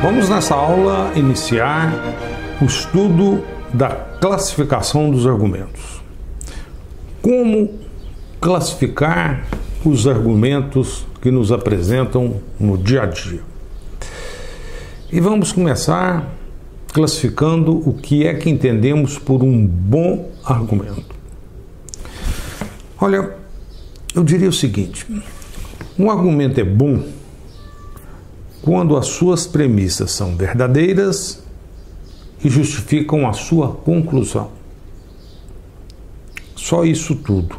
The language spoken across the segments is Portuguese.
Vamos nessa aula iniciar o estudo da classificação dos argumentos. Como classificar os argumentos que nos apresentam no dia a dia? E vamos começar classificando o que é que entendemos por um bom argumento. Olha, eu diria o seguinte: um argumento é bom quando as suas premissas são verdadeiras e justificam a sua conclusão. Só isso tudo.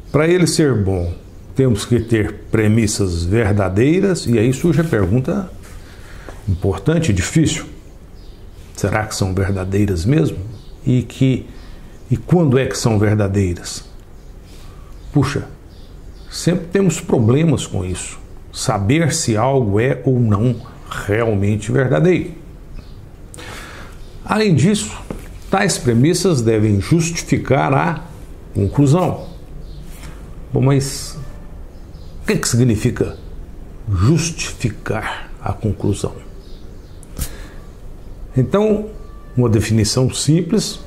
Para ele ser bom, temos que ter premissas verdadeiras, e aí surge a pergunta importante e difícil: será que são verdadeiras mesmo? E quando é que são verdadeiras? Puxa, sempre temos problemas com isso. Saber se algo é ou não realmente verdadeiro. Além disso, tais premissas devem justificar a conclusão. Bom, mas o que significa justificar a conclusão? Então, uma definição simples,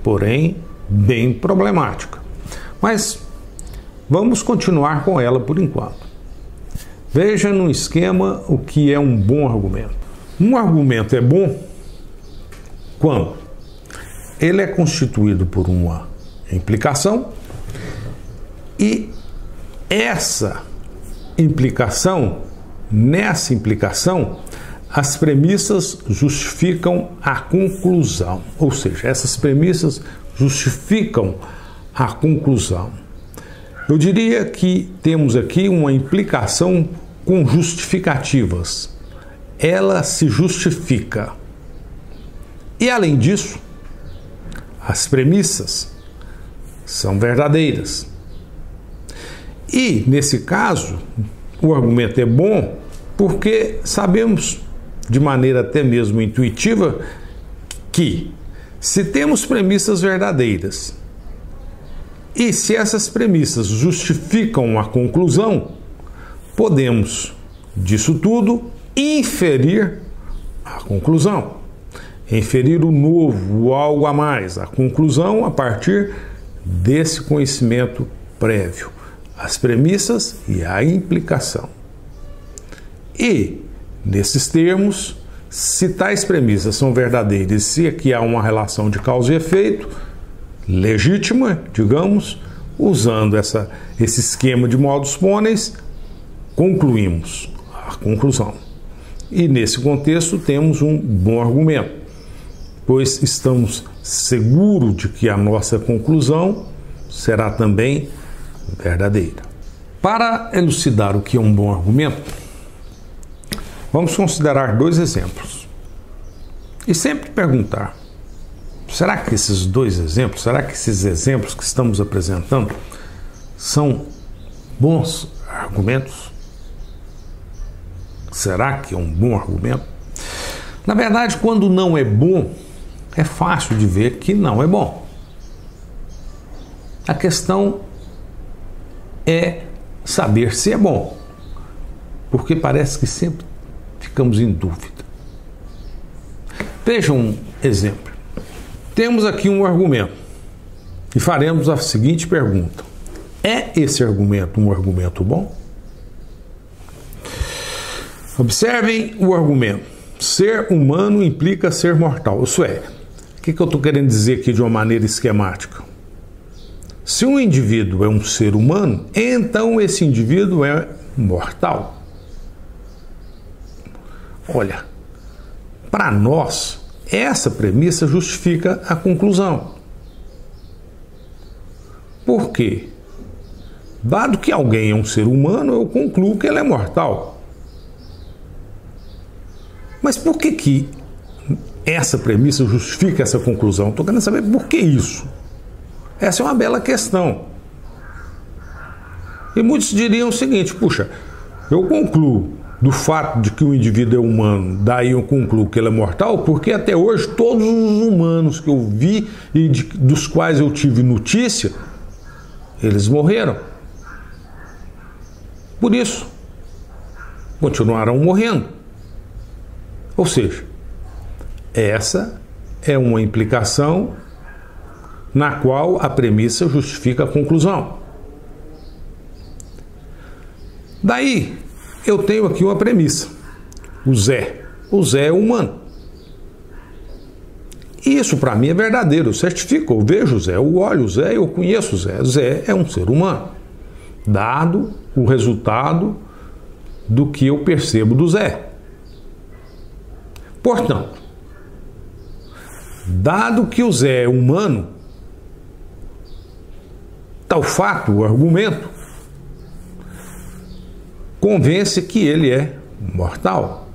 porém bem problemática. Mas vamos continuar com ela por enquanto. Veja no esquema o que é um bom argumento. Um argumento é bom quando ele é constituído por uma implicação e nessa implicação, as premissas justificam a conclusão. Ou seja, essas premissas justificam a conclusão. Eu diria que temos aqui uma implicação com justificativas. Ela se justifica. E além disso, as premissas são verdadeiras. E nesse caso, o argumento é bom porque sabemos, de maneira até mesmo intuitiva, que se temos premissas verdadeiras e se essas premissas justificam a conclusão, podemos, disso tudo, inferir a conclusão. Inferir o novo, o algo a mais, a conclusão a partir desse conhecimento prévio, as premissas e a implicação. E, nesses termos, se tais premissas são verdadeiras, se aqui há uma relação de causa e efeito legítima, digamos, usando esse esquema de modus ponens, concluímos a conclusão. E nesse contexto temos um bom argumento, pois estamos seguros de que a nossa conclusão será também verdadeira. Para elucidar o que é um bom argumento, vamos considerar dois exemplos. E sempre perguntar: será que esses exemplos que estamos apresentando são bons argumentos? Será que é um bom argumento? Na verdade, quando não é bom, é fácil de ver que não é bom. A questão é saber se é bom, porque parece que sempre ficamos em dúvida. Veja um exemplo. Temos aqui um argumento e faremos a seguinte pergunta: é esse argumento um argumento bom? Observem o argumento: ser humano implica ser mortal. Isso é, o que eu estou querendo dizer aqui de uma maneira esquemática? Se um indivíduo é um ser humano, então esse indivíduo é mortal. Olha, para nós, essa premissa justifica a conclusão. Por quê? Dado que alguém é um ser humano, eu concluo que ele é mortal. Mas por que essa premissa justifica essa conclusão? Estou querendo saber por que isso. Essa é uma bela questão. E muitos diriam o seguinte: puxa, eu concluo do fato de que o indivíduo é humano, daí eu concluo que ele é mortal, porque até hoje todos os humanos que eu vi e dos quais eu tive notícia, eles morreram. Por isso, continuarão morrendo. Ou seja, essa é uma implicação na qual a premissa justifica a conclusão. Daí, eu tenho aqui uma premissa. O Zé. O Zé é humano. Isso para mim é verdadeiro, eu certifico, eu vejo o Zé, eu olho o Zé, eu conheço o Zé. O Zé é um ser humano, dado o resultado do que eu percebo do Zé. Portanto, dado que o Zé é humano, tal fato, o argumento, convence que ele é mortal.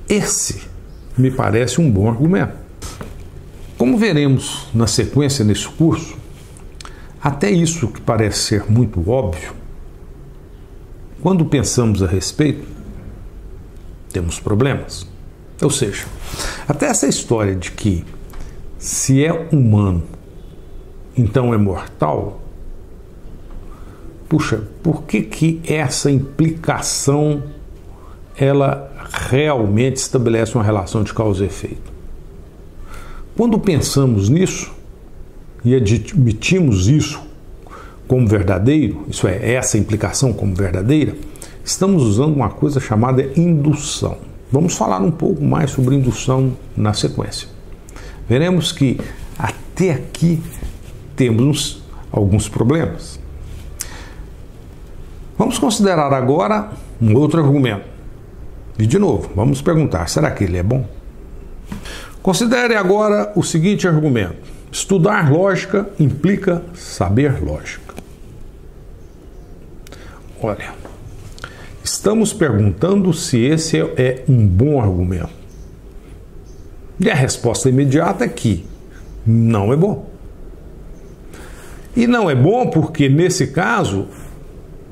Esse me parece um bom argumento. Como veremos na sequência nesse curso, até isso que parece ser muito óbvio, quando pensamos a respeito, temos problemas. Ou seja, até essa história de que se é humano, então é mortal, puxa, por que essa implicação ela realmente estabelece uma relação de causa e efeito? Quando pensamos nisso e admitimos isso como verdadeiro, isso é, essa implicação como verdadeira, estamos usando uma coisa chamada indução. Vamos falar um pouco mais sobre indução na sequência. Veremos que até aqui temos alguns problemas. Vamos considerar agora um outro argumento. E de novo, vamos perguntar, será que ele é bom? Considere agora o seguinte argumento. Estudar lógica implica saber lógica. Olha, estamos perguntando se esse é um bom argumento. E a resposta imediata é que não é bom. E não é bom porque, nesse caso,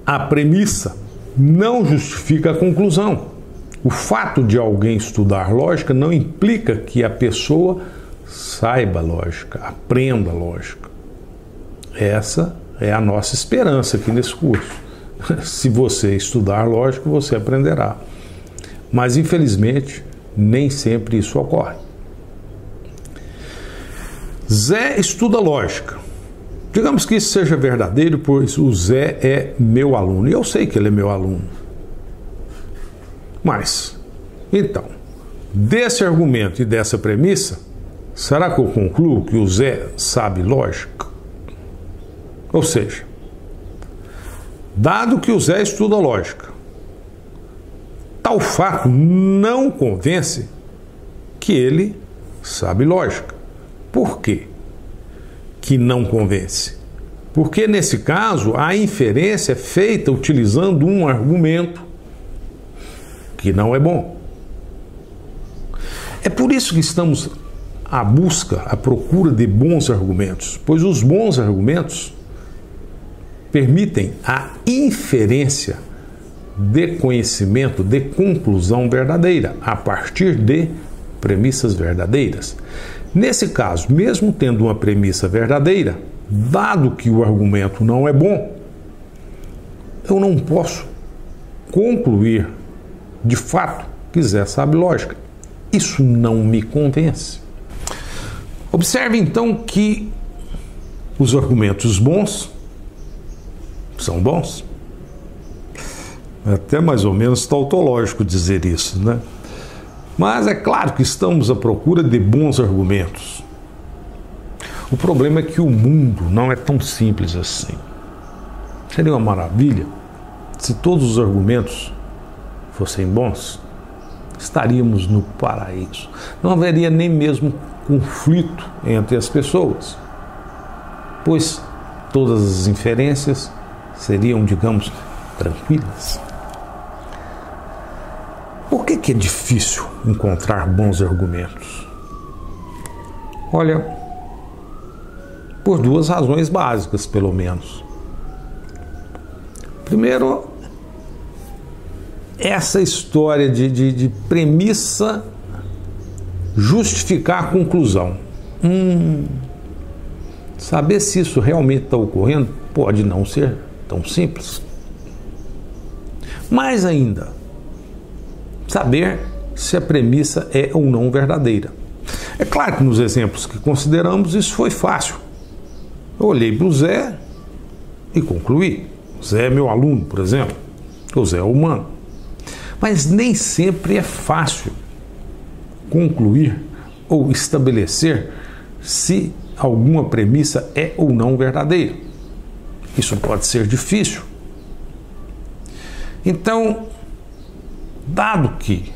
a premissa não justifica a conclusão. O fato de alguém estudar lógica não implica que a pessoa saiba lógica, aprenda lógica. Essa é a nossa esperança aqui nesse curso. Se você estudar lógica, você aprenderá. Mas, infelizmente, nem sempre isso ocorre. Zé estuda lógica. Digamos que isso seja verdadeiro, pois o Zé é meu aluno. E eu sei que ele é meu aluno. Mas, então, desse argumento e dessa premissa, será que eu concluo que o Zé sabe lógica? Ou seja, dado que o Zé estuda lógica, tal fato não convence que ele sabe lógica. Por quê que não convence? Porque, nesse caso, a inferência é feita utilizando um argumento que não é bom. É por isso que estamos à busca, à procura de bons argumentos, pois os bons argumentos permitem a inferência de conhecimento, de conclusão verdadeira, a partir de premissas verdadeiras. Nesse caso, mesmo tendo uma premissa verdadeira, dado que o argumento não é bom, eu não posso concluir de fato que Zé sabe lógica. Isso não me convence. Observe então que os argumentos bons são bons. É até mais ou menos tautológico dizer isso, né? Mas é claro que estamos à procura de bons argumentos. O problema é que o mundo não é tão simples assim. Seria uma maravilha se todos os argumentos fossem bons, estaríamos no paraíso. Não haveria nem mesmo conflito entre as pessoas, pois todas as inferências seriam, digamos, tranquilas. Por que é difícil encontrar bons argumentos? Olha, por duas razões básicas, pelo menos. Primeiro, essa história de premissa justificar a conclusão. Saber se isso realmente está ocorrendo pode não ser tão simples. Mais ainda, saber se a premissa é ou não verdadeira. É claro que nos exemplos que consideramos isso foi fácil. Eu olhei para o Zé e concluí. Zé é meu aluno, por exemplo. O Zé é humano. Mas nem sempre é fácil concluir ou estabelecer se alguma premissa é ou não verdadeira. Isso pode ser difícil. Então, dado que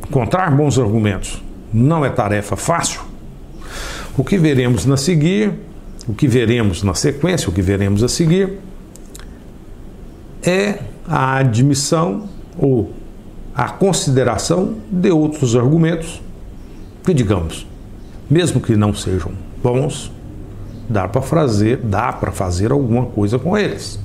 encontrar bons argumentos não é tarefa fácil, o que veremos na seguir, o que veremos na sequência, o que veremos a seguir, é a admissão ou a consideração de outros argumentos que, digamos, mesmo que não sejam bons, dá para fazer alguma coisa com eles.